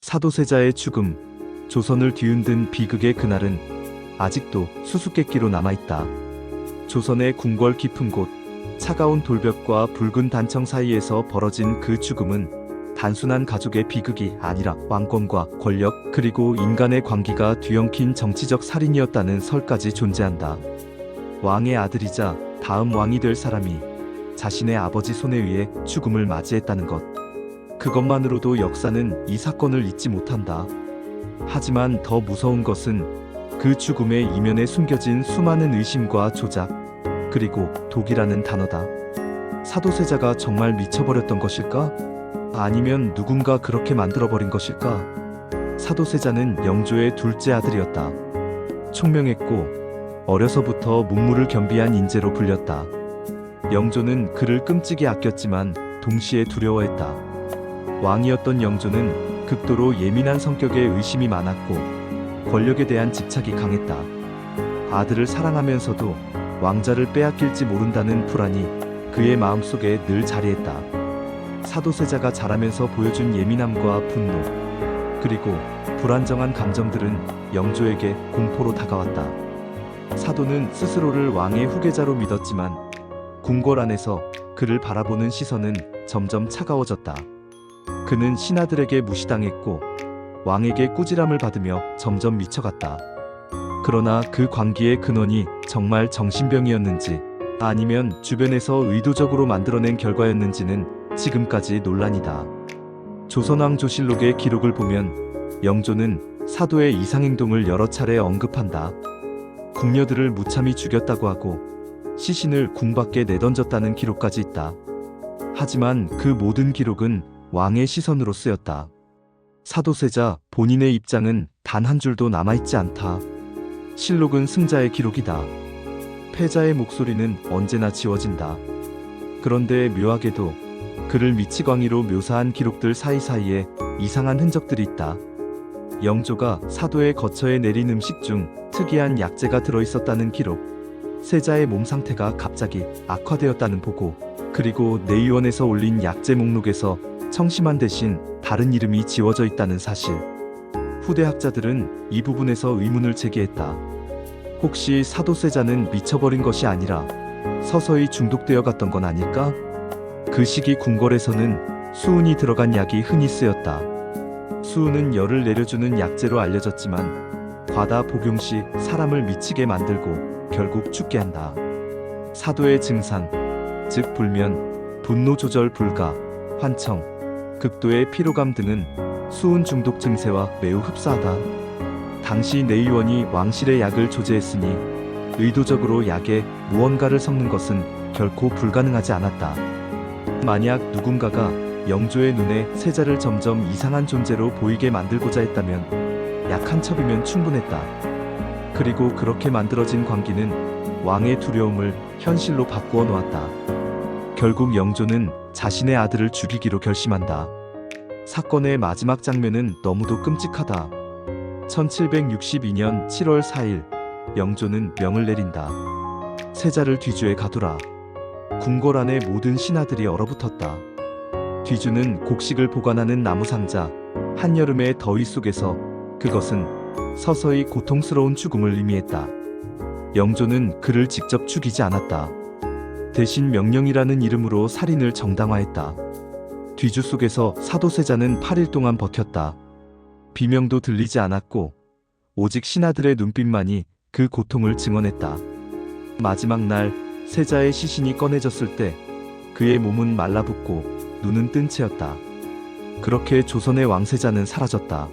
사도세자의 죽음, 조선을 뒤흔든 비극의 그날은 아직도 수수께끼로 남아있다. 조선의 궁궐 깊은 곳, 차가운 돌벽과 붉은 단청 사이에서 벌어진 그 죽음은 단순한 가족의 비극이 아니라 왕권과 권력 그리고 인간의 광기가 뒤엉킨 정치적 살인이었다는 설까지 존재한다. 왕의 아들이자 다음 왕이 될 사람이 자신의 아버지 손에 의해 죽음을 맞이했다는 것. 그것만으로도 역사는 이 사건을 잊지 못한다. 하지만 더 무서운 것은 그 죽음의 이면에 숨겨진 수많은 의심과 조작, 그리고 독이라는 단어다. 사도세자가 정말 미쳐버렸던 것일까? 아니면 누군가 그렇게 만들어버린 것일까? 사도세자는 영조의 둘째 아들이었다. 총명했고 어려서부터 문무를 겸비한 인재로 불렸다. 영조는 그를 끔찍이 아꼈지만 동시에 두려워했다. 왕이었던 영조는 극도로 예민한 성격에 의심이 많았고 권력에 대한 집착이 강했다. 아들을 사랑하면서도 왕자를 빼앗길지 모른다는 불안이 그의 마음속에 늘 자리했다. 사도세자가 자라면서 보여준 예민함과 분노, 그리고 불안정한 감정들은 영조에게 공포로 다가왔다. 사도는 스스로를 왕의 후계자로 믿었지만 궁궐 안에서 그를 바라보는 시선은 점점 차가워졌다. 그는 신하들에게 무시당했고 왕에게 꾸지람을 받으며 점점 미쳐갔다. 그러나 그 광기의 근원이 정말 정신병이었는지 아니면 주변에서 의도적으로 만들어낸 결과였는지는 지금까지 논란이다. 조선왕조실록의 기록을 보면 영조는 사도의 이상행동을 여러 차례 언급한다. 궁녀들을 무참히 죽였다고 하고 시신을 궁 밖에 내던졌다는 기록까지 있다. 하지만 그 모든 기록은 왕의 시선으로 쓰였다. 사도세자 본인의 입장은 단 한 줄도 남아있지 않다. 실록은 승자의 기록이다. 패자의 목소리는 언제나 지워진다. 그런데 묘하게도 그를 미치광이로 묘사한 기록들 사이사이에 이상한 흔적들이 있다. 영조가 사도의 거처에 내린 음식 중 특이한 약재가 들어있었다는 기록, 세자의 몸 상태가 갑자기 악화되었다는 보고, 그리고 내의원에서 올린 약재 목록에서 청심환 대신 다른 이름이 지워져 있다는 사실. 후대 학자들은 이 부분에서 의문을 제기했다. 혹시 사도세자는 미쳐버린 것이 아니라 서서히 중독되어 갔던 건 아닐까? 그 시기 궁궐에서는 수은이 들어간 약이 흔히 쓰였다. 수은은 열을 내려주는 약재로 알려졌지만 과다 복용 시 사람을 미치게 만들고 결국 죽게 한다. 사도의 증상, 즉 불면, 분노 조절 불가, 환청, 극도의 피로감 등은 수은 중독 증세와 매우 흡사하다. 당시 내의원이 왕실의 약을 조제했으니 의도적으로 약에 무언가를 섞는 것은 결코 불가능하지 않았다. 만약 누군가가 영조의 눈에 세자를 점점 이상한 존재로 보이게 만들고자 했다면 약 한 첩이면 충분했다. 그리고 그렇게 만들어진 광기는 왕의 두려움을 현실로 바꾸어 놓았다. 결국 영조는 자신의 아들을 죽이기로 결심한다. 사건의 마지막 장면은 너무도 끔찍하다. 1762년 7월 4일 영조는 명을 내린다. 세자를 뒤주에 가두라. 궁궐 안의 모든 신하들이 얼어붙었다. 뒤주는 곡식을 보관하는 나무 상자, 한여름의 더위 속에서 그것은 서서히 고통스러운 죽음을 의미했다. 영조는 그를 직접 죽이지 않았다. 대신 명령이라는 이름으로 살인을 정당화했다. 뒤주 속에서 사도세자는 8일 동안 버텼다. 비명도 들리지 않았고 오직 신하들의 눈빛만이 그 고통을 증언했다. 마지막 날 세자의 시신이 꺼내졌을 때 그의 몸은 말라붙고 눈은 뜬 채였다. 그렇게 조선의 왕세자는 사라졌다.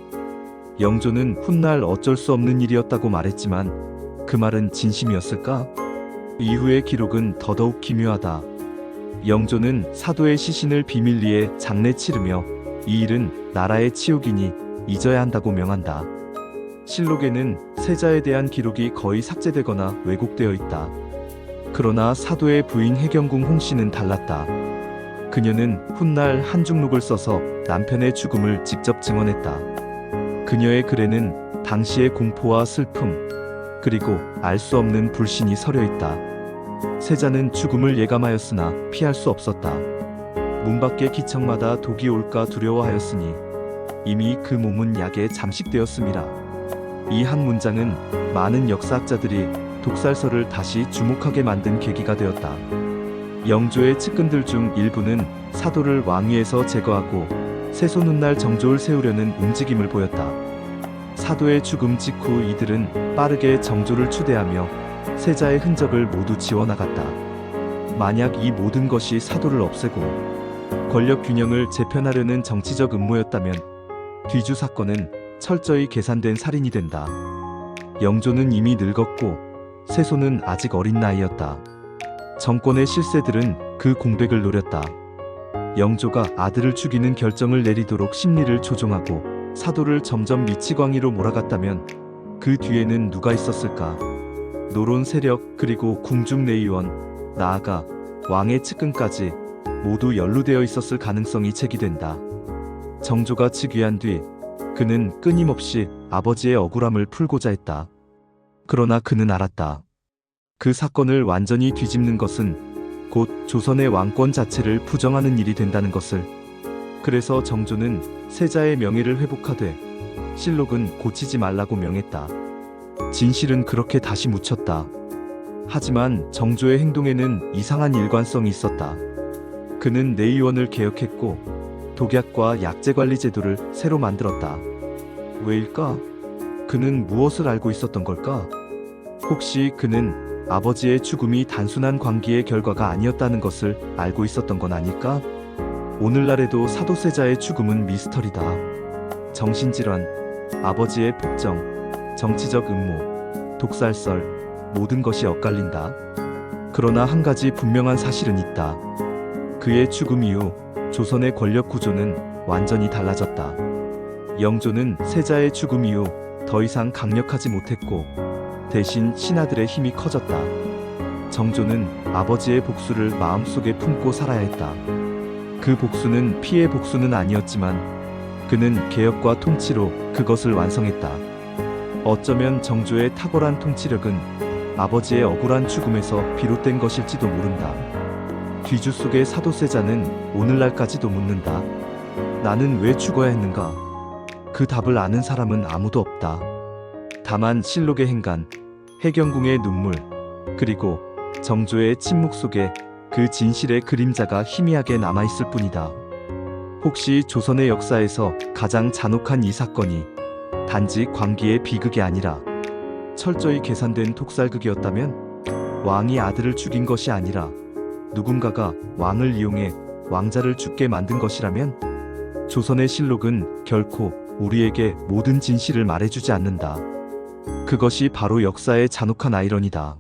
영조는 훗날 어쩔 수 없는 일이었다고 말했지만 그 말은 진심이었을까? 이후의 기록은 더더욱 기묘하다. 영조는 사도의 시신을 비밀리에 장례 치르며 이 일은 나라의 치욕이니 잊어야 한다고 명한다. 실록에는 세자에 대한 기록이 거의 삭제되거나 왜곡되어 있다. 그러나 사도의 부인 해경궁 홍씨는 달랐다. 그녀는 훗날 한 중록을 써서 남편의 죽음을 직접 증언했다. 그녀의 글에는 당시의 공포와 슬픔, 그리고 알 수 없는 불신이 서려 있다. 세자는 죽음을 예감하였으나 피할 수 없었다. 문 밖의 기척마다 독이 올까 두려워하였으니 이미 그 몸은 약에 잠식되었음이라. 이 한 문장은 많은 역사학자들이 독살설을 다시 주목하게 만든 계기가 되었다. 영조의 측근들 중 일부는 사도를 왕위에서 제거하고 세손 훗날 정조를 세우려는 움직임을 보였다. 사도의 죽음 직후 이들은 빠르게 정조를 추대하며 세자의 흔적을 모두 지워나갔다. 만약 이 모든 것이 사도를 없애고 권력 균형을 재편하려는 정치적 음모였다면 뒤주 사건은 철저히 계산된 살인이 된다. 영조는 이미 늙었고 세손은 아직 어린 나이였다. 정권의 실세들은 그 공백을 노렸다. 영조가 아들을 죽이는 결정을 내리도록 심리를 조종하고 사도를 점점 미치광이로 몰아갔다면 그 뒤에는 누가 있었을까? 노론 세력 그리고 궁중 내의원, 나아가 왕의 측근까지 모두 연루되어 있었을 가능성이 제기된다. 정조가 즉위한 뒤 그는 끊임없이 아버지의 억울함을 풀고자 했다. 그러나 그는 알았다. 그 사건을 완전히 뒤집는 것은 곧 조선의 왕권 자체를 부정하는 일이 된다는 것을. 그래서 정조는 세자의 명예를 회복하되 실록은 고치지 말라고 명했다. 진실은 그렇게 다시 묻혔다. 하지만 정조의 행동에는 이상한 일관성이 있었다. 그는 내의원을 개혁했고 독약과 약제 관리 제도를 새로 만들었다. 왜일까? 그는 무엇을 알고 있었던 걸까? 혹시 그는 아버지의 죽음이 단순한 광기의 결과가 아니었다는 것을 알고 있었던 건 아닐까? 오늘날에도 사도세자의 죽음은 미스터리다. 정신질환, 아버지의 폭정, 정치적 음모, 독살설, 모든 것이 엇갈린다. 그러나 한 가지 분명한 사실은 있다. 그의 죽음 이후 조선의 권력 구조는 완전히 달라졌다. 영조는 세자의 죽음 이후 더 이상 강력하지 못했고 대신 신하들의 힘이 커졌다. 정조는 아버지의 복수를 마음속에 품고 살아야 했다. 그 복수는 피의 복수는 아니었지만 그는 개혁과 통치로 그것을 완성했다. 어쩌면 정조의 탁월한 통치력은 아버지의 억울한 죽음에서 비롯된 것일지도 모른다. 뒤주 속의 사도세자는 오늘날까지도 묻는다. 나는 왜 죽어야 했는가? 그 답을 아는 사람은 아무도 없다. 다만 실록의 행간, 해경궁의 눈물, 그리고 정조의 침묵 속에 그 진실의 그림자가 희미하게 남아있을 뿐이다. 혹시 조선의 역사에서 가장 잔혹한 이 사건이 단지 광기의 비극이 아니라 철저히 계산된 독살극이었다면, 왕이 아들을 죽인 것이 아니라 누군가가 왕을 이용해 왕자를 죽게 만든 것이라면 조선의 실록은 결코 우리에게 모든 진실을 말해주지 않는다. 그것이 바로 역사의 잔혹한 아이러니다.